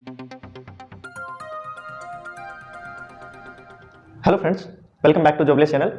Hello friends, welcome back to jobless channel.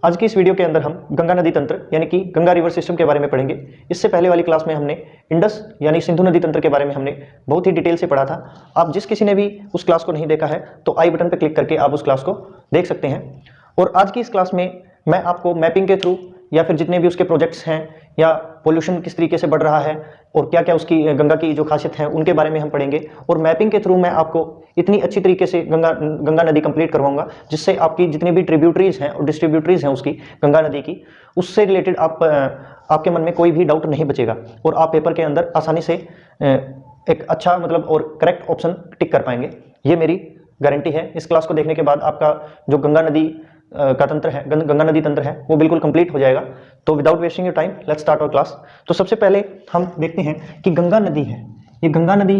आज की इस वीडियो के अंदर हम गंगा नदी तंत्र यानी कि गंगा रिवर सिस्टम के बारे में पढ़ेंगे। इससे पहले वाली क्लास में हमने इंडस यानी सिंधु नदी तंत्र के बारे में हमने बहुत ही डिटेल से पढ़ा था। आप जिस किसी ने भी उस क्लास को नहीं देखा है तो आई बटन पर क्लिक करके आप उस क्लास को देख सकते हैं। और आज की इस क्लास में मैं आपको मैपिंग के थ्रू या फिर जितने भी उसके प्रोजेक्ट्स हैं या पोल्यूशन किस तरीके से बढ़ रहा है और क्या क्या उसकी गंगा की जो खासियत है उनके बारे में हम पढ़ेंगे। और मैपिंग के थ्रू मैं आपको इतनी अच्छी तरीके से गंगा नदी कंप्लीट करवाऊंगा जिससे आपकी जितनी भी ट्रिब्यूटरीज हैं और डिस्ट्रीब्यूटरीज हैं उसकी गंगा नदी की, उससे रिलेटेड आपके मन में कोई भी डाउट नहीं बचेगा और आप पेपर के अंदर आसानी से एक अच्छा और करेक्ट ऑप्शन टिक कर पाएंगे। ये मेरी गारंटी है। इस क्लास को देखने के बाद आपका जो गंगा नदी का तंत्र है, गंगा नदी तंत्र है, वो बिल्कुल कंप्लीट हो जाएगा। तो without wasting your time let's start our class. तो सबसे पहले हम देखते हैं कि गंगा नदी है, ये गंगा नदी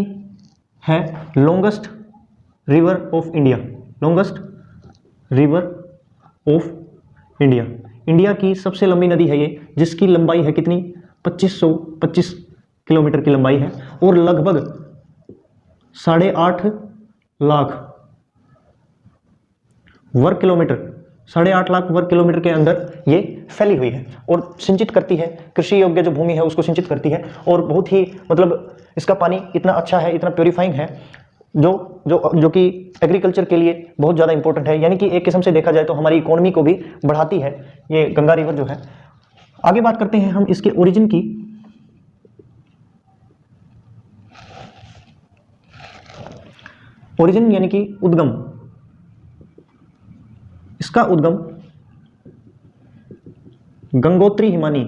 है longest river of India, longest river of India. India की सबसे लंबी नदी है ये, जिसकी लंबाई है कितनी, 2525 किलोमीटर की लंबाई है और लगभग 8.5 लाख वर्ग किलोमीटर, 8.5 लाख वर्ग किलोमीटर के अंदर ये फैली हुई है और सिंचित करती है, कृषि योग्य जो भूमि है उसको सिंचित करती है। और बहुत ही इसका पानी इतना अच्छा है, इतना प्योरीफाइंग है जो कि एग्रीकल्चर के लिए बहुत ज़्यादा इंपॉर्टेंट है। यानी कि एक किस्म से देखा जाए तो हमारी इकोनॉमी को भी बढ़ाती है ये गंगा रिवर जो है। आगे बात करते हैं हम इसके ओरिजिन की। ओरिजिन यानी कि उद्गम, इसका उद्गम गंगोत्री हिमानी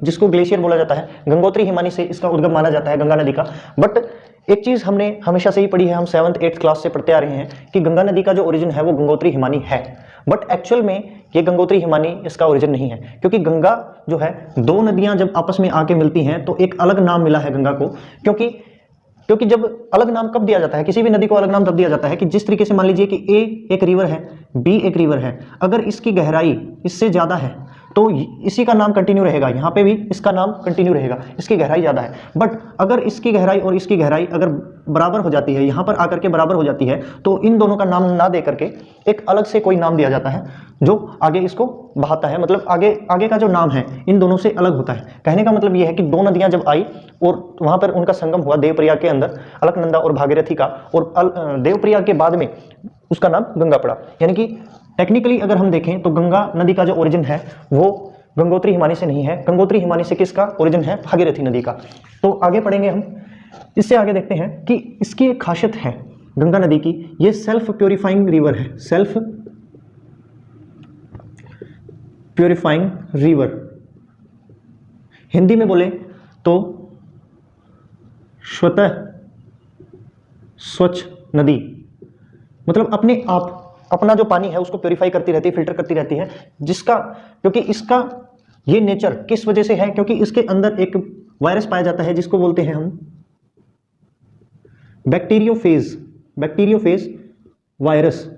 जिसको ग्लेशियर बोला जाता है, गंगोत्री हिमानी से इसका उद्गम माना जाता है गंगा नदी का। बट एक चीज हमने हमेशा से ही पढ़ी है, हम 7th 8th क्लास से पढ़ते आ रहे हैं कि गंगा नदी का जो ओरिजिन है वो गंगोत्री हिमानी है। बट एक्चुअल में ये गंगोत्री हिमानी इसका ओरिजिन नहीं है, क्योंकि गंगा जो है, दो नदियां जब आपस में आके मिलती हैं तो एक अलग नाम मिला है गंगा को। क्योंकि जब अलग नाम कब दिया जाता है, किसी भी नदी को अलग नाम तब दिया जाता है कि जिस तरीके से मान लीजिए कि ए एक रिवर है, बी एक रिवर है, अगर इसकी गहराई इससे ज़्यादा है तो इसी का नाम कंटिन्यू रहेगा, यहाँ पे भी इसका नाम कंटिन्यू रहेगा, इसकी गहराई ज़्यादा है। बट अगर इसकी गहराई और इसकी गहराई अगर बराबर हो जाती है, यहाँ पर आकर के बराबर हो जाती है, तो इन दोनों का नाम ना दे करके एक अलग से कोई नाम दिया जाता है जो आगे इसको बहाता है। आगे का जो नाम है इन दोनों से अलग होता है। कहने का मतलब ये है कि दो नदियां जब आई और वहां पर उनका संगम हुआ देवप्रयाग के अंदर, अलकनंदा और भागीरथी का, और देवप्रयाग के बाद में उसका नाम गंगा पड़ा। यानी कि टेक्निकली अगर हम देखें तो गंगा नदी का जो ओरिजिन है वो गंगोत्री हिमानी से नहीं है। गंगोत्री हिमानी से किसका ओरिजिन है, भागीरथी नदी का। तो आगे पढ़ेंगे हम, इससे आगे देखते हैं कि इसकी एक खासियत है गंगा नदी की, ये सेल्फ प्योरीफाइंग रिवर है, सेल्फ प्योरीफाइंग रिवर। हिंदी में बोले तो स्वतः स्वच्छ नदी, मतलब अपने आप अपना जो पानी है उसको प्योरीफाई करती रहती है, फिल्टर करती रहती है, क्योंकि इसका ये नेचर किस वजह से है, क्योंकि इसके अंदर एक वायरस पाया जाता है जिसको बोलते हैं हम बैक्टीरियोफेज वायरस।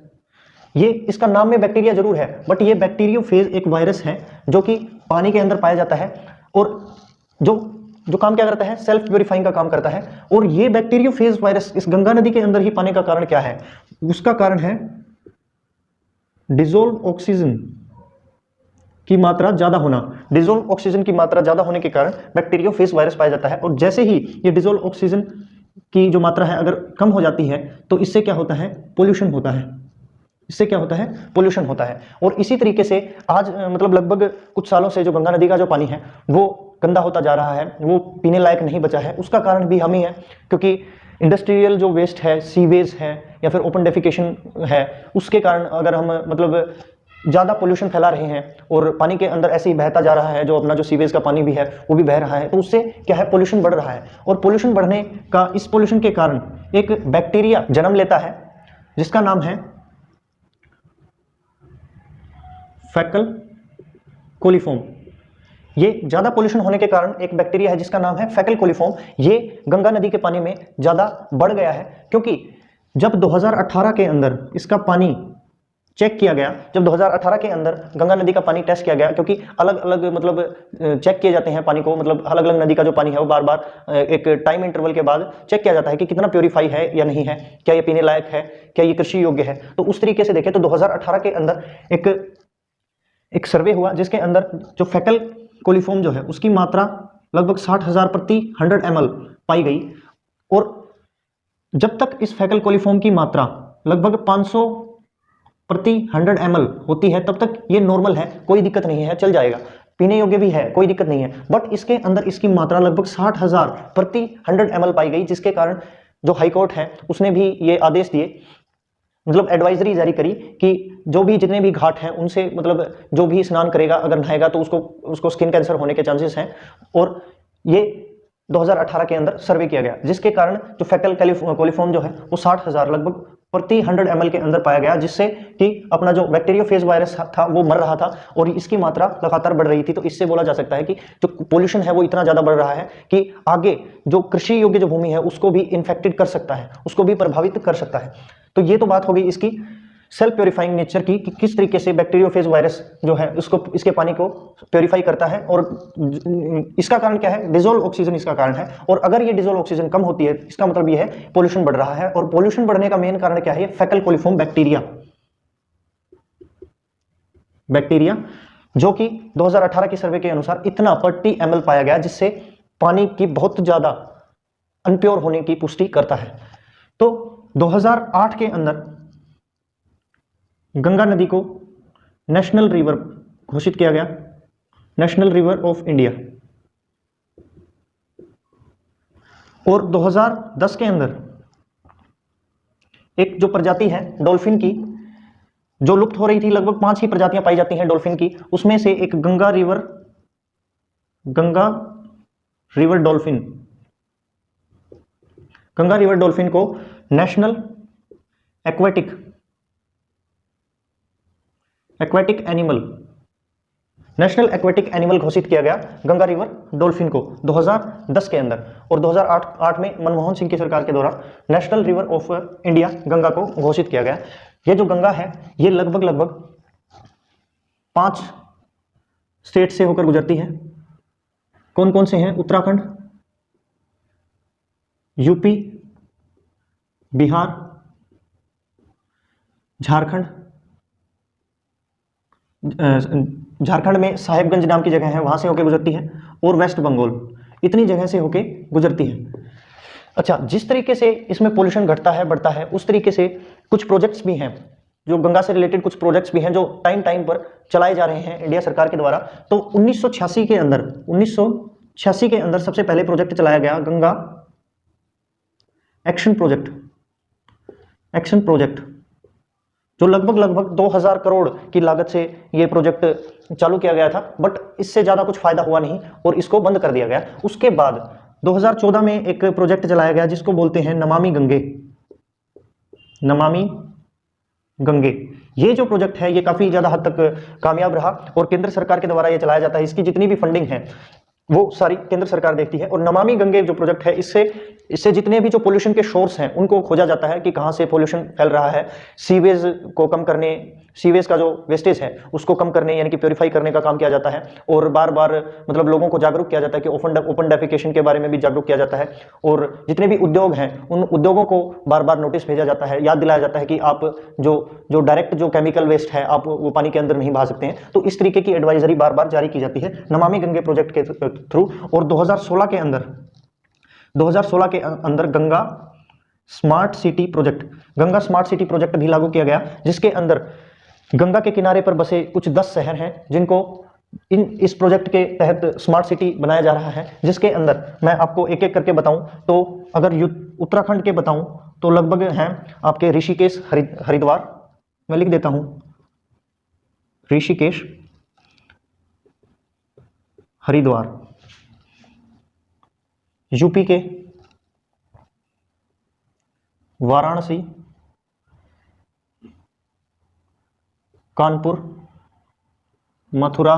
ये इसका नाम में बैक्टीरिया जरूर है, बट ये बैक्टीरियोफेज एक वायरस है जो कि पानी के अंदर पाया जाता है और जो काम क्या करता है, सेल्फ प्योरीफाइंग का काम करता है। और ये बैक्टीरियोफेज वायरस इस गंगा नदी के अंदर ही पाने का कारण क्या है, उसका कारण है डिसॉल्व ऑक्सीजन की मात्रा ज्यादा होना। डिसॉल्व ऑक्सीजन की मात्रा ज्यादा होने के कारण बैक्टीरियोफेज वायरस पाया जाता है। और जैसे ही ये डिसॉल्व ऑक्सीजन की जो मात्रा है अगर कम हो जाती है तो इससे क्या होता है, पोल्यूशन होता है। इससे क्या होता है, पोल्यूशन होता है। और इसी तरीके से आज लगभग कुछ सालों से जो गंगा नदी का जो पानी है वो गंदा होता जा रहा है, वो पीने लायक नहीं बचा है। उसका कारण भी हम ही है, क्योंकि इंडस्ट्रियल जो वेस्ट है, सीवेज है या फिर ओपन डेफिकेशन है, उसके कारण अगर हम ज़्यादा पोल्यूशन फैला रहे हैं और पानी के अंदर ऐसे ही बहता जा रहा है, जो अपना जो सीवेज का पानी भी है वो भी बह रहा है, तो उससे क्या है, पोल्यूशन बढ़ रहा है। और पोल्यूशन बढ़ने का, इस पोल्यूशन के कारण एक बैक्टीरिया जन्म लेता है जिसका नाम है फैकल कोलीफॉर्म। ये ज़्यादा पोल्यूशन होने के कारण एक बैक्टीरिया है जिसका नाम है फैकल कोलीफॉर्म। ये गंगा नदी के पानी में ज़्यादा बढ़ गया है, क्योंकि जब 2018 के अंदर इसका पानी चेक किया गया, जब 2018 के अंदर गंगा नदी का पानी टेस्ट किया गया, क्योंकि अलग अलग मतलब चेक किए जाते हैं पानी को, मतलब अलग अलग नदी का जो पानी है वो बार बार एक टाइम इंटरवल के बाद चेक किया जाता है कि कितना प्योरीफाई है या नहीं है, क्या ये पीने लायक है, क्या ये कृषि योग्य है। तो उस तरीके से देखें तो 2018 के अंदर एक सर्वे हुआ जिसके अंदर जो फेकल कोलीफॉर्म जो है उसकी मात्रा लगभग 60,000 प्रति 100 ml पाई गई, और जब तक इस फेकल कोलीफॉर्म की मात्रा लगभग 500 प्रति 100 ml होती है तब तक ये नॉर्मल है, कोई दिक्कत नहीं है, चल जाएगा, पीने योग्य भी है, कोई दिक्कत नहीं है। बट इसके अंदर इसकी मात्रा लगभग 60,000 प्रति 100 ml पाई गई, जिसके कारण जो हाई कोर्ट है उसने भी ये आदेश दिए, मतलब एडवाइजरी जारी करी कि जो भी जितने भी घाट हैं उनसे मतलब जो भी स्नान करेगा अगर नहाएगा तो उसको स्किन कैंसर होने के चांसेस हैं। और ये 2018 के अंदर सर्वे किया गया, जिसके कारण जो फेकल कोलीफॉर्म जो है वो 60,000 लगभग प्रति 100 ml के अंदर पाया गया, जिससे कि अपना जो बैक्टीरियोफेज वायरस था वो मर रहा था और इसकी मात्रा लगातार बढ़ रही थी। तो इससे बोला जा सकता है कि जो पोल्यूशन है वो इतना ज्यादा बढ़ रहा है कि आगे जो कृषि योग्य जो भूमि है उसको भी इन्फेक्टेड कर सकता है, उसको भी प्रभावित कर सकता है। तो ये तो बात हो गई इसकी सेल्फ प्योरीफाइंग नेचर की, कि किस तरीके से बैक्टीरियोफेज वायरस जो है उसको इसके पानी को प्योरीफाई करता है, और इसका कारण क्या है, डिजोल्व ऑक्सीजन इसका कारण है। और अगर ये डिजोल्व ऑक्सीजन कम होती है इसका मतलब ये है पोल्यूशन बढ़ रहा है, और पोल्यूशन बढ़ने का मेन कारण क्या है, फेकल कोलीफॉर्म बैक्टीरिया जो कि 2018 की सर्वे के अनुसार इतना प्रति ml पाया गया, जिससे पानी की बहुत ज्यादा अनप्योर होने की पुष्टि करता है। तो 2008 के अंदर गंगा नदी को नेशनल रिवर घोषित किया गया, नेशनल रिवर ऑफ इंडिया। और 2010 के अंदर एक जो प्रजाति है डॉल्फिन की जो लुप्त हो रही थी, लगभग 5 ही प्रजातियां पाई जाती हैं डॉल्फिन की, उसमें से एक गंगा रिवर डॉल्फिन को नेशनल नेशनल एक्वेटिक एनिमल घोषित किया गया गंगा रिवर डॉल्फिन को 2010 के अंदर। और 2008 में मनमोहन सिंह की सरकार के दौरान national river of India Ganga को घोषित किया गया। ये जो गंगा है ये लगभग 5 स्टेट से होकर गुजरती है। कौन कौन से हैं? उत्तराखंड, यूपी, बिहार, झारखंड में साहेबगंज नाम की जगह है, वहां से होकर गुजरती है, और वेस्ट बंगाल, इतनी जगह से होकर गुजरती है। अच्छा, जिस तरीके से इसमें पोल्यूशन घटता है बढ़ता है, उस तरीके से कुछ प्रोजेक्ट्स भी हैं, जो गंगा से रिलेटेड कुछ प्रोजेक्ट्स भी हैं जो टाइम पर चलाए जा रहे हैं इंडिया सरकार के द्वारा। तो 1986 के अंदर सबसे पहले प्रोजेक्ट चलाया गया गंगा एक्शन प्रोजेक्ट, जो लगभग 2000 करोड़ की लागत से ये प्रोजेक्ट चालू किया गया था, बट इससे ज़्यादा कुछ फायदा हुआ नहीं और इसको बंद कर दिया गया। उसके बाद 2014 में एक प्रोजेक्ट चलाया गया जिसको बोलते हैं नमामि गंगे। ये जो प्रोजेक्ट है ये काफ़ी ज़्यादा हद तक कामयाब रहा और केंद्र सरकार के द्वारा ये चलाया जाता है। इसकी जितनी भी फंडिंग है वो सारी केंद्र सरकार देखती है। और नमामि गंगे जो प्रोजेक्ट है इससे जितने भी जो पोल्यूशन के सोर्स हैं उनको खोजा जाता है कि कहाँ से पोल्यूशन फैल रहा है। सीवेज को कम करने, सीवेज का जो वेस्टेज है उसको कम करने यानी कि प्योरीफाई करने का काम किया जाता है। और बार बार मतलब लोगों को जागरूक किया जाता है कि ओपन डेफिकेशन के बारे में भी जागरूक किया जाता है। और जितने भी उद्योग हैं उन उद्योगों को बार बार नोटिस भेजा जाता है, याद दिलाया जाता है कि आप जो डायरेक्ट जो केमिकल वेस्ट है आप वो पानी के अंदर नहीं बहा सकते हैं। तो इस तरीके की एडवाइजरी बार बार जारी की जाती है नमामि गंगे प्रोजेक्ट के थ्रू। और 2016 के अंदर गंगा स्मार्ट सिटी प्रोजेक्ट भी लागू किया गया, जिसके अंदर गंगा के किनारे पर बसे कुछ 10 शहर हैं जिनको इस प्रोजेक्ट के तहत स्मार्ट सिटी बनाया जा रहा है। जिसके अंदर मैं आपको एक एक करके बताऊं तो अगर उत्तराखंड के बताऊं तो लगभग हैं आपके ऋषिकेश, हरिद्वार, मैं लिख देता हूं ऋषिकेश, हरिद्वार। यूपी के वाराणसी, कानपुर, मथुरा,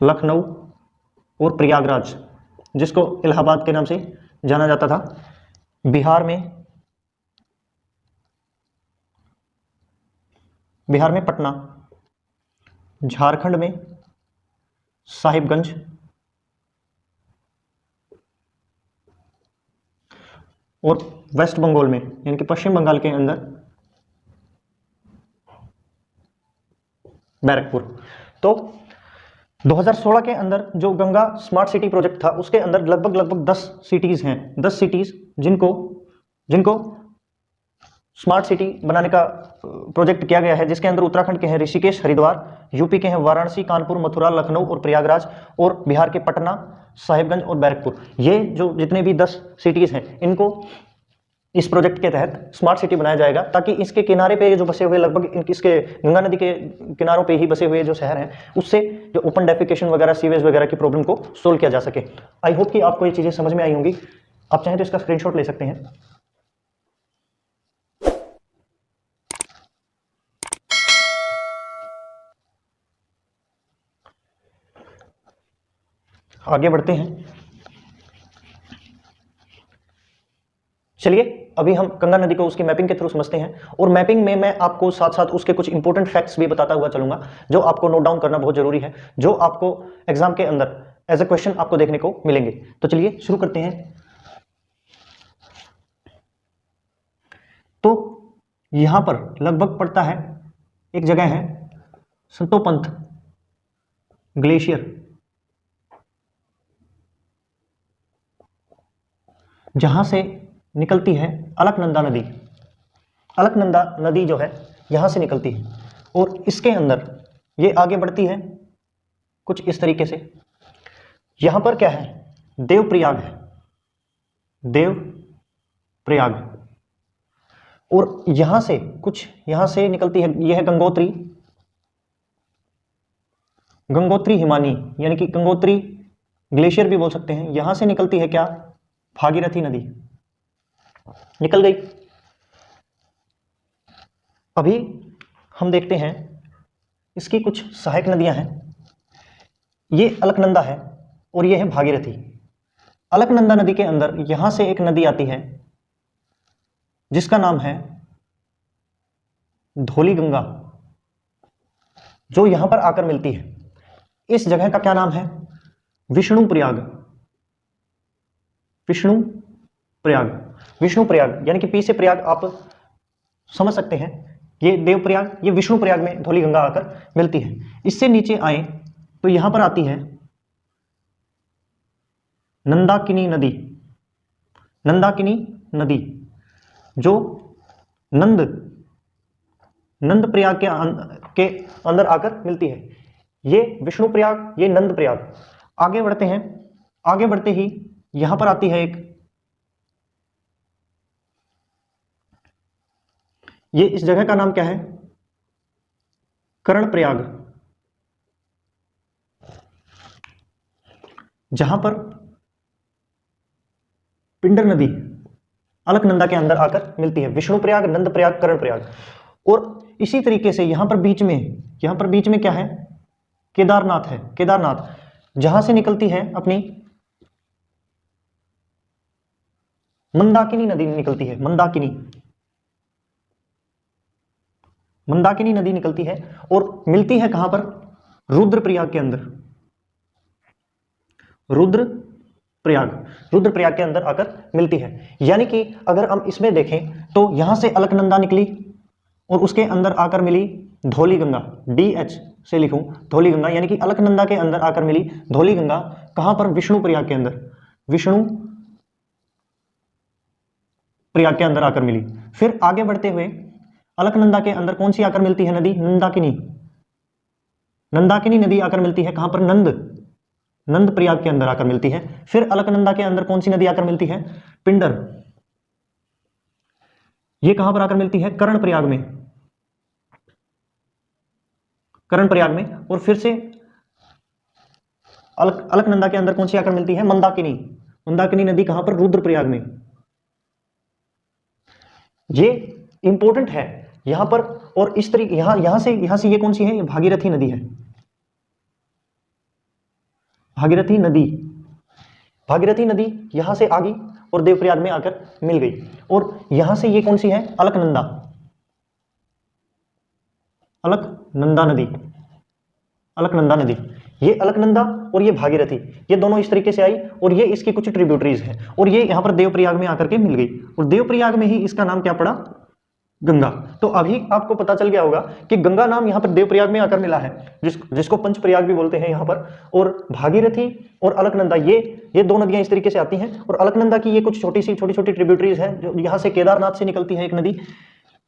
लखनऊ और प्रयागराज, जिसको इलाहाबाद के नाम से जाना जाता था। बिहार में बिहार में पटना, झारखंड में साहिबगंज, और वेस्ट बंगाल में यानी कि पश्चिम बंगाल के अंदर बैरकपुर। तो 2016 के अंदर जो गंगा स्मार्ट सिटी प्रोजेक्ट था उसके अंदर लगभग 10 सिटीज हैं, 10 सिटीज जिनको स्मार्ट सिटी बनाने का प्रोजेक्ट किया गया है, जिसके अंदर उत्तराखंड के हैं ऋषिकेश, हरिद्वार, यूपी के हैं वाराणसी, कानपुर, मथुरा, लखनऊ और प्रयागराज, और बिहार के पटना, साहिबगंज और बैरकपुर। ये जो जितने भी 10 सिटीज हैं इनको इस प्रोजेक्ट के तहत स्मार्ट सिटी बनाया जाएगा, ताकि इसके किनारे पे जो बसे हुए लगभग इसके गंगा नदी के किनारों पे ही बसे हुए जो शहर हैं उससे जो ओपन डेफिकेशन वगैरह, सीवेज वगैरह की प्रॉब्लम को सोल्व किया जा सके। आई होप कि आपको ये चीज़ें समझ में आई होंगी। आप चाहें तो इसका स्क्रीनशॉट ले सकते हैं। आगे बढ़ते हैं। चलिए अभी हम गंगा नदी को उसकी मैपिंग के थ्रू समझते हैं, और मैपिंग में मैं आपको साथ साथ उसके कुछ इंपॉर्टेंट फैक्ट्स भी बताता हुआ चलूंगा जो आपको नोट डाउन करना बहुत जरूरी है, जो आपको एग्जाम के अंदर एज ए क्वेश्चन आपको देखने को मिलेंगे। तो चलिए शुरू करते हैं। तो यहां पर लगभग पड़ता है, एक जगह है संतोपंथ ग्लेशियर, जहां से निकलती है अलकनंदा नदी। अलकनंदा नदी जो है यहां से निकलती है, और इसके अंदर ये आगे बढ़ती है कुछ इस तरीके से। यहां पर क्या है, देवप्रयाग है, देवप्रयाग, और यहां से कुछ यहां से निकलती है, यह है गंगोत्री, गंगोत्री हिमानी यानी कि गंगोत्री ग्लेशियर भी बोल सकते हैं। यहां से निकलती है क्या, भागीरथी नदी निकल गई। अभी हम देखते हैं इसकी कुछ सहायक नदियां हैं। ये अलकनंदा है और ये है भागीरथी। अलकनंदा नदी के अंदर यहां से एक नदी आती है जिसका नाम है धौली गंगा, जो यहां पर आकर मिलती है। इस जगह का क्या नाम है, विष्णु प्रयाग, विष्णु प्रयाग, विष्णु प्रयाग यानी कि पी से प्रयाग आप समझ सकते हैं। ये देवप्रयाग, ये विष्णु प्रयाग में धौली गंगा आकर मिलती है। इससे नीचे आए तो यहां पर आती है नंदाकिनी नदी, नंदाकिनी नदी जो नंद प्रयाग के अंदर आकर मिलती है। ये विष्णु प्रयाग, ये नंद प्रयाग। आगे बढ़ते हैं, आगे बढ़ते ही यहां पर आती है एक, ये इस जगह का नाम क्या है, कर्णप्रयाग, जहां पर पिंडर नदी अलकनंदा के अंदर आकर मिलती है। विष्णु प्रयाग, नंद प्रयाग, कर्ण प्रयाग। और इसी तरीके से यहां पर बीच में क्या है, केदारनाथ है, केदारनाथ, जहां से निकलती है अपनी मंदाकिनी नदी निकलती है, मंदाकिनी नदी निकलती है और मिलती है कहां पर, रुद्रप्रयाग के अंदर, रुद्रप्रयाग के अंदर आकर मिलती है। यानी कि अगर हम इसमें देखें तो यहां से अलकनंदा निकली और उसके अंदर आकर मिली धौली गंगा, DH से लिखूं धौली गंगा, यानी कि अलकनंदा के अंदर आकर मिली धौली गंगा। कहां पर, विष्णु प्रयाग के अंदर, विष्णु प्रयाग के अंदर आकर मिली। फिर आगे बढ़ते हुए अलकनंदा के अंदर कौन सी आकर मिलती है नदी, नंदाकिनी, नंदाकिनी नदी आकर मिलती है कहां पर, नंद प्रयाग के अंदर आकर मिलती है। फिर अलकनंदा के अंदर कौन सी नदी आकर मिलती है, पिंडर, ये कहां पर आकर मिलती है, कर्णप्रयाग में, कर्णप्रयाग में। और फिर से अलकनंदा के अंदर कौन सी आकर मिलती है, मंदाकिनी, मंदाकिनी नदी कहां पर, रुद्रप्रयाग में। ये इंपॉर्टेंट है यहां पर। और इस तरीके यहां से ये कौन सी है, ये भागीरथी नदी है, भागीरथी नदी, भागीरथी नदी यहां से आ गई और देवप्रयाग में आकर मिल गई। और यहां से ये कौन सी है, अलकनंदा, अलकनंदा नदी, अलकनंदा नदी, ये अलकनंदा और ये भागीरथी, ये दोनों इस तरीके से आई और ये इसकी कुछ ट्रिब्यूटरीज हैं और ये यहाँ पर देवप्रयाग में आकर के मिल गई और देवप्रयाग में ही इसका नाम क्या पड़ा, गंगा। तो अभी आपको पता चल गया होगा कि गंगा नाम यहाँ पर देवप्रयाग में आकर मिला है, जिसको पंचप्रयाग भी बोलते हैं यहाँ पर। और भागीरथी और अलकनंदा ये दो नदियां इस तरीके से आती हैं और अलकनंदा की ये कुछ छोटी छोटी ट्रिब्यूटरीज हैं जो यहाँ से केदारनाथ से निकलती है एक नदी,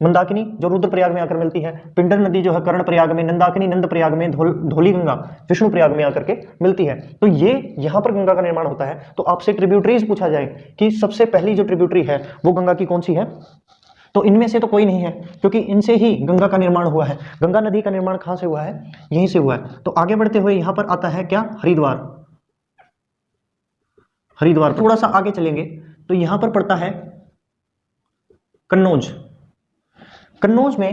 मंदाकिनी जो रुद्रप्रयाग में आकर मिलती है, पिंडर नदी जो है कर्णप्रयाग में, नंदाकिनी नंदप्रयाग में, धौली गंगा विष्णुप्रयाग में आकर के मिलती है। तो ये यहाँ पर गंगा का निर्माण होता है। तो आपसे ट्रिब्यूटरीज पूछा जाए कि सबसे पहली जो ट्रिब्यूटरी है वो गंगा की कौन सी है, तो इनमें से तो कोई नहीं है क्योंकि इनसे ही गंगा का निर्माण हुआ है। गंगा नदी का निर्माण कहाँ से हुआ है, यहीं से हुआ है। तो आगे बढ़ते हुए यहाँ पर आता है क्या, हरिद्वार। हरिद्वार थोड़ा सा आगे चलेंगे तो यहाँ पर पड़ता है कन्नौज। कन्नौज में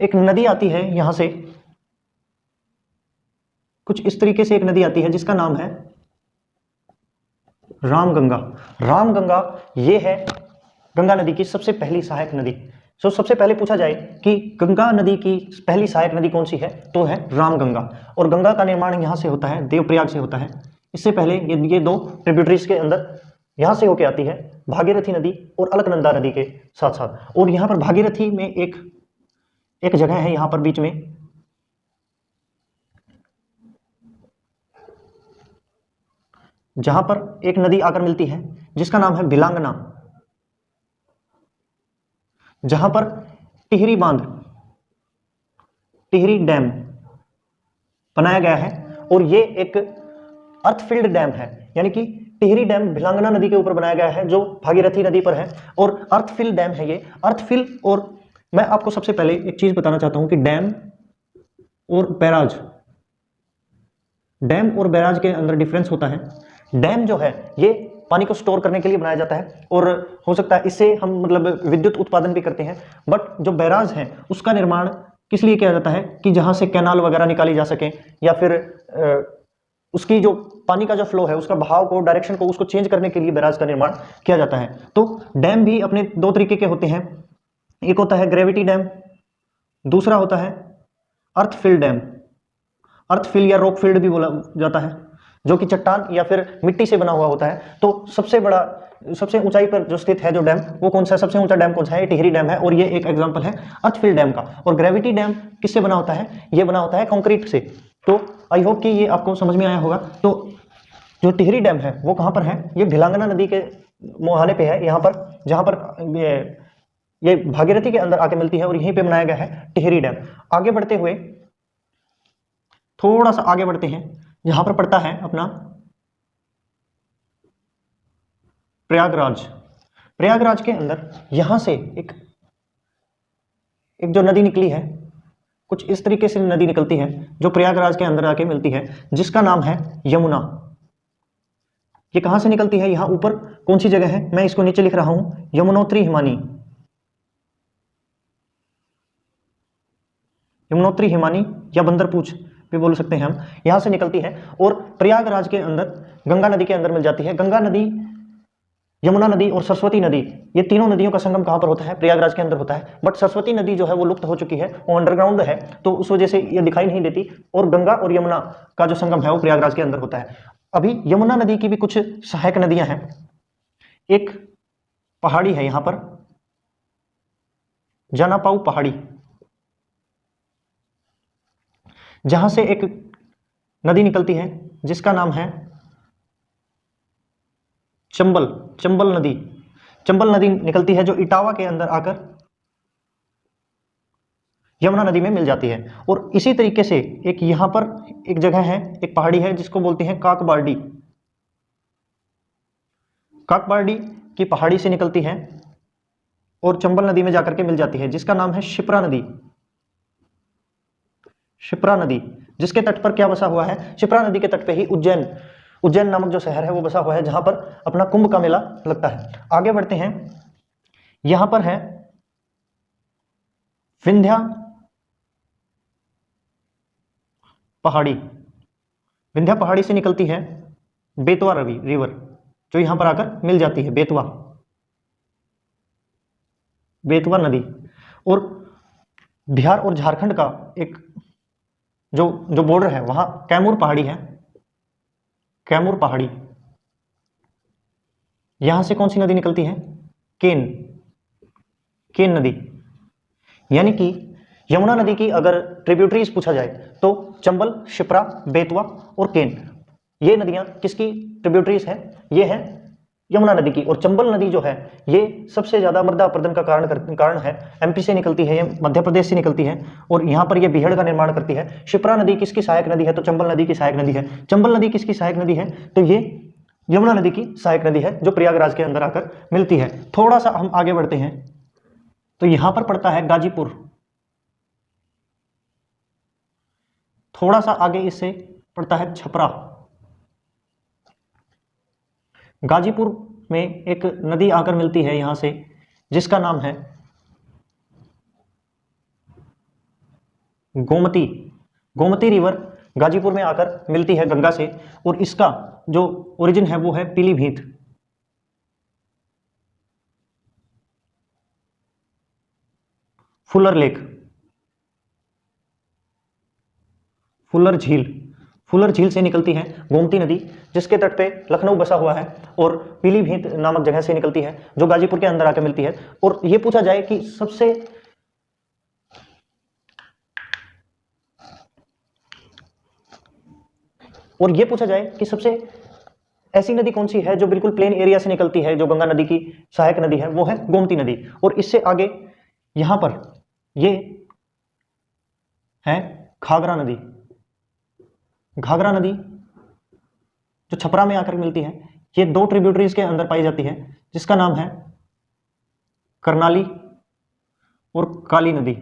एक नदी आती है, यहां से कुछ इस तरीके से एक नदी आती है जिसका नाम है रामगंगा। रामगंगा ये है गंगा नदी की सबसे पहली सहायक नदी। तो सबसे पहले पूछा जाए कि गंगा नदी की पहली सहायक नदी कौन सी है, तो है रामगंगा। और गंगा का निर्माण यहां से होता है, देवप्रयाग से होता है। इससे पहले ये दो ट्रिब्यूटरीज के अंदर यहां से होके आती है भागीरथी नदी और अलकनंदा नदी के साथ साथ। और यहां पर भागीरथी में एक जगह है यहां पर बीच में, जहां पर एक नदी आकर मिलती है जिसका नाम है भिलांगना, जहां पर टिहरी बांध, टिहरी डैम बनाया गया है। और ये एक अर्थफिल्ड डैम है, यानी कि टिहरी डैम भिलांगना नदी के ऊपर बनाया गया है जो भागीरथी नदी पर है और अर्थफिल डैम है ये। अर्थफिल, और मैं आपको सबसे पहले एक चीज बताना चाहता हूं कि डैम और बैराज, डैम और बैराज के अंदर डिफरेंस होता है। डैम जो है ये पानी को स्टोर करने के लिए बनाया जाता है और हो सकता है इससे हम मतलब विद्युत उत्पादन भी करते हैं। बट जो बैराज है उसका निर्माण किस लिए किया जाता है कि जहां से कैनाल वगैरह निकाली जा सके, या फिर उसकी जो पानी का जो फ्लो है उसका बहाव को, डायरेक्शन को, उसको चेंज करने के लिए बैराज का निर्माण किया जाता है। तो डैम भी अपने दो तरीके के होते हैं, एक होता है ग्रेविटी डैम, दूसरा होता है अर्थफिल डैम। अर्थफिल या रॉक फिल्ड भी बोला जाता है, जो कि चट्टान या फिर मिट्टी से बना हुआ होता है। तो सबसे ऊंचाई पर जो स्थित है जो डैम, वो कौन सा है, सबसे ऊंचा डैम कौन सा है, ये टिहरी डैम है। और ये एक एग्जांपल है अर्थफिल डैम का। और ग्रेविटी डैम किससे बना होता है, ये बना होता है कंक्रीट से। तो आई होप कि ये आपको समझ में आया होगा। तो जो टिहरी डैम है वो कहाँ पर है, ये भिलांगना नदी के मुहाने पे है, यहाँ पर जहाँ पर ये भागीरथी के अंदर आके मिलती है और यहीं पे बनाया गया है टिहरी डैम। आगे बढ़ते हुए थोड़ा सा आगे बढ़ते हैं, यहां पर पड़ता है अपना प्रयागराज। प्रयागराज के अंदर यहां से एक जो नदी निकली है, कुछ इस तरीके से नदी निकलती है जो प्रयागराज के अंदर आके मिलती है, जिसका नाम है यमुना। ये कहां से निकलती है, यहां ऊपर कौन सी जगह है, मैं इसको नीचे लिख रहा हूं, यमुनोत्री हिमानी। यमुनोत्री हिमानी या बंदरपूछ भी बोल सकते हैं हम, यहां से निकलती है और प्रयागराज के अंदर गंगा नदी के अंदर मिल जाती है। गंगा नदी, यमुना नदी और सरस्वती नदी, ये तीनों नदियों का संगम कहां पर होता है, प्रयागराज के अंदर होता है। बट सरस्वती नदी जो है वो लुप्त हो चुकी है, वो अंडरग्राउंड है, तो उस वजह से ये दिखाई नहीं देती। और गंगा और यमुना का जो संगम है वो प्रयागराज के अंदर होता है। अभी यमुना नदी की भी कुछ सहायक नदियां हैं। एक पहाड़ी है यहां पर, जानापाऊ पहाड़ी, जहां से एक नदी निकलती है जिसका नाम है चंबल नदी। चंबल नदी निकलती है जो इटावा के अंदर आकर यमुना नदी में मिल जाती है। और इसी तरीके से एक यहां पर एक जगह है, एक पहाड़ी है जिसको बोलते हैं काकबारडी। काकबारडी की पहाड़ी से निकलती है और चंबल नदी में जाकर के मिल जाती है, जिसका नाम है शिप्रा नदी। शिप्रा नदी, जिसके तट पर क्या बसा हुआ है, शिप्रा नदी के तट पे ही उज्जैन नामक जो शहर है वो बसा हुआ है, जहां पर अपना कुंभ का मेला लगता है। आगे बढ़ते हैं, यहां पर है विंध्या पहाड़ी। विंध्या पहाड़ी से निकलती है बेतवा रिवर, जो यहां पर आकर मिल जाती है, बेतवा नदी। और बिहार और झारखंड का एक जो जो बॉर्डर है वहां कैमूर पहाड़ी है, कैमूर पहाड़ी, यहां से कौन सी नदी निकलती है? केन, केन नदी। यानी कि यमुना नदी की अगर ट्रिब्यूटरीज पूछा जाए तो चंबल, शिप्रा, बेतवा और केन, ये नदियां किसकी ट्रिब्यूटरीज हैं? ये है यमुना नदी की। और चंबल नदी जो है ये सबसे ज्यादा मृदा अपरदन का कारण है, एमपी से निकलती है, ये मध्य प्रदेश से निकलती है और यहाँ पर ये बीहड़ का निर्माण करती है। शिप्रा नदी किसकी सहायक नदी है? तो चंबल नदी की सहायक नदी है। चंबल नदी किसकी सहायक नदी है? तो ये यमुना नदी की सहायक नदी है जो प्रयागराज के अंदर आकर मिलती है। थोड़ा सा हम आगे बढ़ते हैं तो यहां पर पड़ता है गाजीपुर, थोड़ा सा आगे इससे पड़ता है छपरा। गाजीपुर में एक नदी आकर मिलती है यहां से जिसका नाम है गोमती। गोमती रिवर गाजीपुर में आकर मिलती है गंगा से और इसका जो ओरिजिन है वो है पीलीभीत। फुलर लेक, फुलर झील, फुलर झील से निकलती है गोमती नदी जिसके तट पे लखनऊ बसा हुआ है और पीलीभीत नामक जगह से निकलती है जो गाजीपुर के अंदर आकर मिलती है। और ये पूछा जाए कि सबसे ऐसी नदी कौन सी है जो बिल्कुल प्लेन एरिया से निकलती है, जो गंगा नदी की सहायक नदी है, वो है गोमती नदी। और इससे आगे यहां पर ये है घाघरा नदी। घाघरा नदी जो छपरा में आकर मिलती है, ये दो ट्रिब्यूटरीज के अंदर पाई जाती है जिसका नाम है करनाली और काली नदी।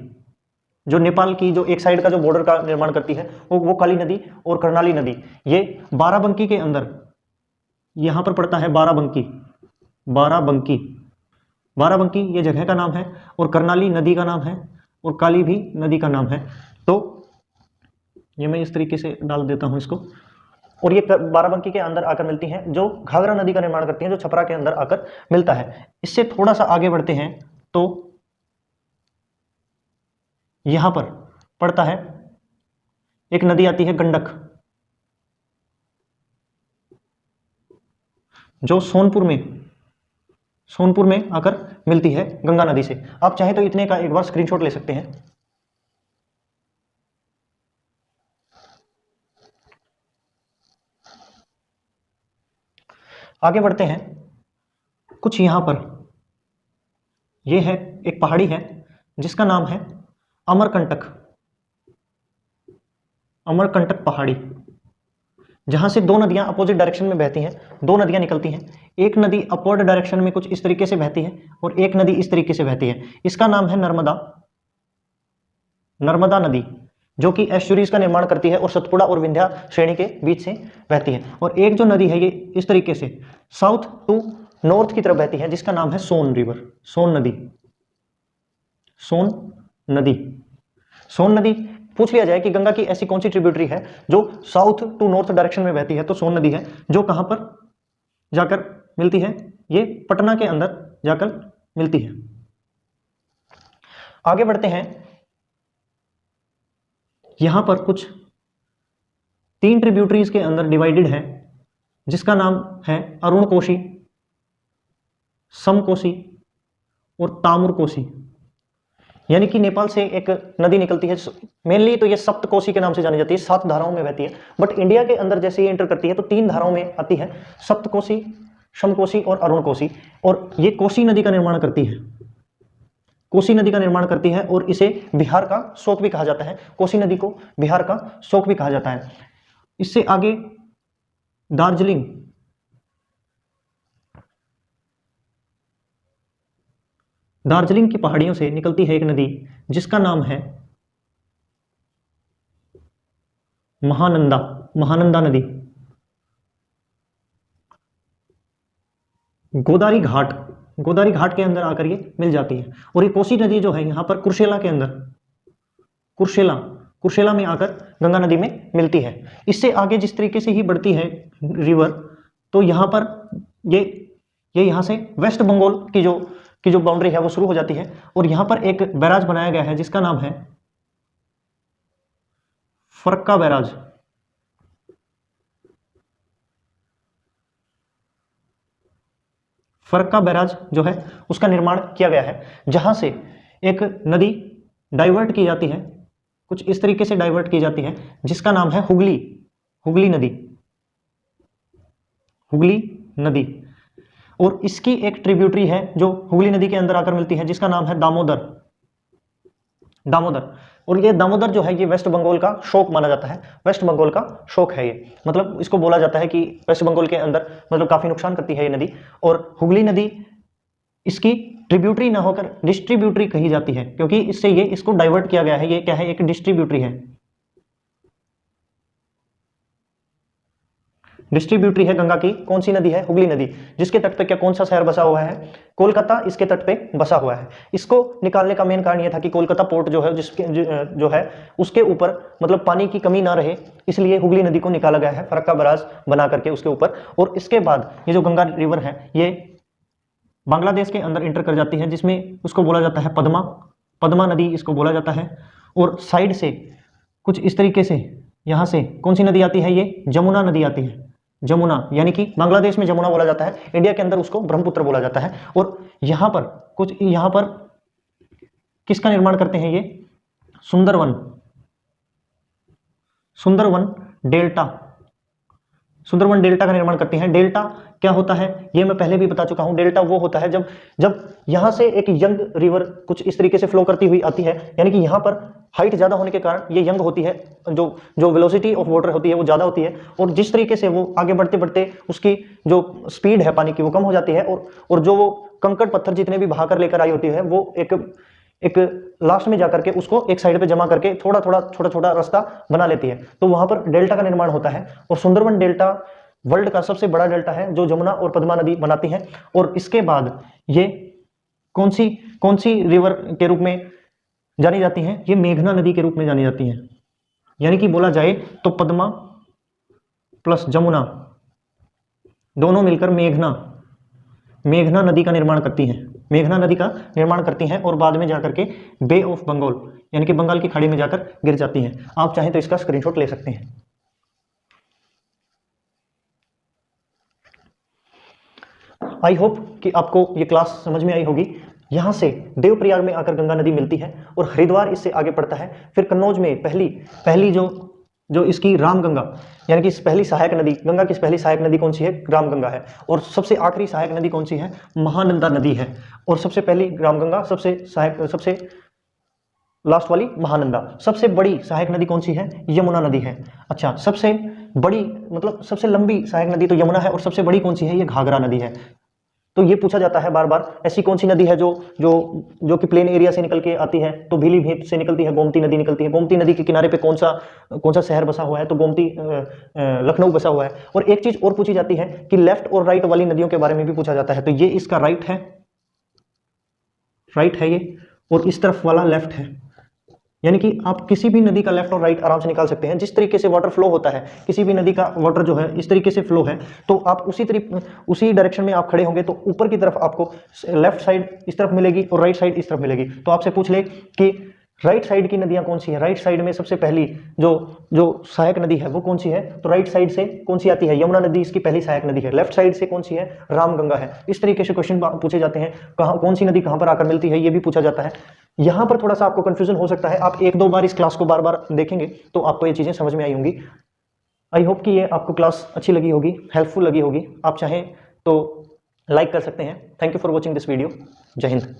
जो नेपाल की जो एक साइड का जो बॉर्डर का निर्माण करती है वो काली नदी और करनाली नदी। ये बाराबंकी के अंदर यहां पर पड़ता है बाराबंकी, बाराबंकी, बाराबंकी ये जगह का नाम है और करनाली नदी का नाम है और काली भी नदी का नाम है। तो ये मैं इस तरीके से डाल देता हूं इसको। और ये बाराबंकी के अंदर आकर मिलती हैं जो घाघरा नदी का निर्माण करती हैं जो छपरा के अंदर आकर मिलता है। इससे थोड़ा सा आगे बढ़ते हैं तो यहां पर पड़ता है एक नदी आती है गंडक, जो सोनपुर में आकर मिलती है गंगा नदी से। आप चाहे तो इतने का एक बार स्क्रीनशॉट ले सकते हैं। आगे बढ़ते हैं कुछ यहां पर, यह है एक पहाड़ी है जिसका नाम है अमरकंटक, अमरकंटक पहाड़ी, जहां से दो नदियां अपोजिट डायरेक्शन में बहती हैं, दो नदियां निकलती हैं। एक नदी अपवर्ड डायरेक्शन में कुछ इस तरीके से बहती है और एक नदी इस तरीके से बहती है। इसका नाम है नर्मदा, नर्मदा नदी, जो कि एस्चुरीज का निर्माण करती है और सतपुड़ा और विंध्या श्रेणी के बीच से बहती है। और एक जो नदी है ये इस तरीके से साउथ टू नॉर्थ की तरफ बहती है जिसका नाम है सोन रिवर, सोन नदी, सोन नदी। सोन नदी पूछ लिया जाए कि गंगा की ऐसी कौन सी ट्रिब्यूटरी है जो साउथ टू नॉर्थ डायरेक्शन में बहती है, तो सोन नदी है, जो कहां पर जाकर मिलती है? ये पटना के अंदर जाकर मिलती है। आगे बढ़ते हैं, यहां पर कुछ तीन ट्रिब्यूटरीज के अंदर डिवाइडेड है जिसका नाम है अरुण कोशी, समकोशी और तामुर कोशी। यानी कि नेपाल से एक नदी निकलती है, मेनली तो ये सप्तकोशी के नाम से जानी जाती है, 7 धाराओं में बहती है। बट इंडिया के अंदर जैसे ये एंटर करती है तो 3 धाराओं में आती है, सप्तकोशी, समकोशी और अरुण कोशी। और ये कोसी नदी का निर्माण करती है, कोसी नदी का निर्माण करती है और इसे बिहार का शोक भी कहा जाता है, कोसी नदी को बिहार का शोक भी कहा जाता है। इससे आगे दार्जिलिंग, दार्जिलिंग की पहाड़ियों से निकलती है एक नदी जिसका नाम है महानंदा, महानंदा नदी। गोदारी घाट, गोदावरी घाट के अंदर आकर ये मिल जाती है। और ये कोसी नदी जो है यहाँ पर कुर्सेला के अंदर, कुर्सेला में आकर गंगा नदी में मिलती है। इससे आगे जिस तरीके से ही बढ़ती है रिवर, तो यहाँ पर ये यहाँ से वेस्ट बंगाल की जो की जो बाउंड्री है वो शुरू हो जाती है और यहां पर एक बैराज बनाया गया है जिसका नाम है फरक्का बैराज। फरक्का बैराज जो है उसका निर्माण किया गया है, जहां से एक नदी डाइवर्ट की जाती है, कुछ इस तरीके से डाइवर्ट की जाती है, जिसका नाम है हुगली, हुगली नदी, हुगली नदी। और इसकी एक ट्रिब्यूटरी है जो हुगली नदी के अंदर आकर मिलती है, जिसका नाम है दामोदर, दामोदर। और ये दामोदर जो है ये वेस्ट बंगाल का शोक माना जाता है, वेस्ट बंगाल का शोक है ये, मतलब इसको बोला जाता है कि वेस्ट बंगाल के अंदर मतलब काफी नुकसान करती है ये नदी। और हुगली नदी इसकी ट्रिब्यूटरी ना होकर डिस्ट्रीब्यूटरी कही जाती है, क्योंकि इससे ये इसको डाइवर्ट किया गया है, ये क्या है, एक डिस्ट्रीब्यूटरी है, डिस्ट्रीब्यूटरी है गंगा की। कौन सी नदी है, हुगली नदी, जिसके तट पे क्या कौन सा शहर बसा हुआ है, कोलकाता इसके तट पे बसा हुआ है। इसको निकालने का मेन कारण यह था कि कोलकाता पोर्ट जो है जिसके जो है उसके ऊपर मतलब पानी की कमी ना रहे, इसलिए हुगली नदी को निकाला गया है फरक्का बैराज बना करके उसके ऊपर। और इसके बाद ये जो गंगा रिवर है ये बांग्लादेश के अंदर इंटर कर जाती है, जिसमें उसको बोला जाता है पद्मा, पद्मा नदी इसको बोला जाता है। और साइड से कुछ इस तरीके से यहाँ से कौन सी नदी आती है, ये जमुना नदी आती है, जमुना, यानी कि बांग्लादेश में जमुना बोला जाता है, इंडिया के अंदर उसको ब्रह्मपुत्र बोला जाता है। और यहाँ पर कुछ यहाँ पर किसका निर्माण करते हैं ये, सुंदरवन, सुंदरवन डेल्टा, सुंदरवन डेल्टा का निर्माण करते हैं। डेल्टा क्या होता है ये मैं पहले भी बता चुका हूं, डेल्टा वो होता है जब जब यहां से एक यंग रिवर कुछ इस तरीके से फ्लो करती हुई आती है, यानी कि यहां पर हाइट ज्यादा होने के कारण ये यंग होती है, जो वेलोसिटी ऑफ वाटर होती है वो ज्यादा होती है, और जिस तरीके से वो आगे बढ़ते बढ़ते उसकी जो स्पीड है पानी की वो कम हो जाती है, और जो वो कंकड़ पत्थर जितने भी बहा कर लेकर आई होती है वो एक लास्ट में जाकर के उसको एक साइड पे जमा करके थोड़ा थोड़ा छोटा छोटा रास्ता बना लेती है, तो वहां पर डेल्टा का निर्माण होता है। और सुंदरवन डेल्टा वर्ल्ड का सबसे बड़ा डेल्टा है जो जमुना और पद्मा नदी बनाती है। और इसके बाद ये कौन सी रिवर के रूप में जानी जाती हैं, ये मेघना नदी के रूप में जानी जाती हैं, यानी कि बोला जाए तो पद्मा प्लस जमुना दोनों मिलकर मेघना नदी का निर्माण करती हैं, मेघना नदी का निर्माण करती हैं, और बाद में जाकर के बे ऑफ बंगाल यानी कि बंगाल की खाड़ी में जाकर गिर जाती हैं। आप चाहें तो इसका स्क्रीनशॉट ले सकते हैं। आई होप कि आपको ये क्लास समझ में आई होगी। यहाँ से देवप्रयाग में आकर गंगा नदी मिलती है और हरिद्वार इससे आगे पड़ता है। फिर कन्नौज में पहली जो इसकी रामगंगा यानी कि पहली सहायक नदी, गंगा की पहली सहायक नदी कौन सी है, रामगंगा है। और सबसे आखिरी सहायक नदी कौन सी है, महानंदा नदी है। और सबसे पहली रामगंगा, सबसे लास्ट वाली महानंदा। सबसे बड़ी सहायक नदी कौन सी है, यमुना नदी है। अच्छा, सबसे बड़ी मतलब सबसे लंबी सहायक नदी तो यमुना है, और सबसे बड़ी कौन सी है, ये घाघरा नदी है। तो ये पूछा जाता है बार बार, ऐसी कौन सी नदी है जो कि प्लेन एरिया से निकल के आती है, तो पीलीभीत से निकलती है, गोमती नदी निकलती है। गोमती नदी के किनारे पे कौन सा शहर बसा हुआ है, तो गोमती लखनऊ बसा हुआ है। और एक चीज और पूछी जाती है कि लेफ्ट और राइट वाली नदियों के बारे में भी पूछा जाता है, तो ये इसका राइट है ये, और इस तरफ वाला लेफ्ट है। यानी कि आप किसी भी नदी का लेफ्ट और राइट आराम से निकाल सकते हैं। जिस तरीके से वाटर फ्लो होता है, किसी भी नदी का वाटर जो है इस तरीके से फ्लो है, तो आप उसी डायरेक्शन में आप खड़े होंगे तो ऊपर की तरफ आपको लेफ्ट साइड इस तरफ मिलेगी और राइट साइड इस तरफ मिलेगी। तो आपसे पूछ ले कि राइट साइड की नदियां कौन सी है, राइट साइड में सबसे पहली जो सहायक नदी है वो कौन सी है, तो राइट साइड से कौन सी आती है, यमुना नदी इसकी पहली सहायक नदी है। लेफ्ट साइड से कौन सी है, रामगंगा है। इस तरीके से क्वेश्चन पूछे जाते हैं। कौन सी नदी कहां पर आकर मिलती है, ये भी पूछा जाता है। यहां पर थोड़ा सा आपको कंफ्यूजन हो सकता है, आप एक दो बार इस क्लास को बार बार देखेंगे तो आपको ये चीजें समझ में आई होंगी। आई होप कि ये आपको क्लास अच्छी लगी होगी, हेल्पफुल लगी होगी। आप चाहें तो लाइक कर सकते हैं। Thank you for watching this video. जय हिंद।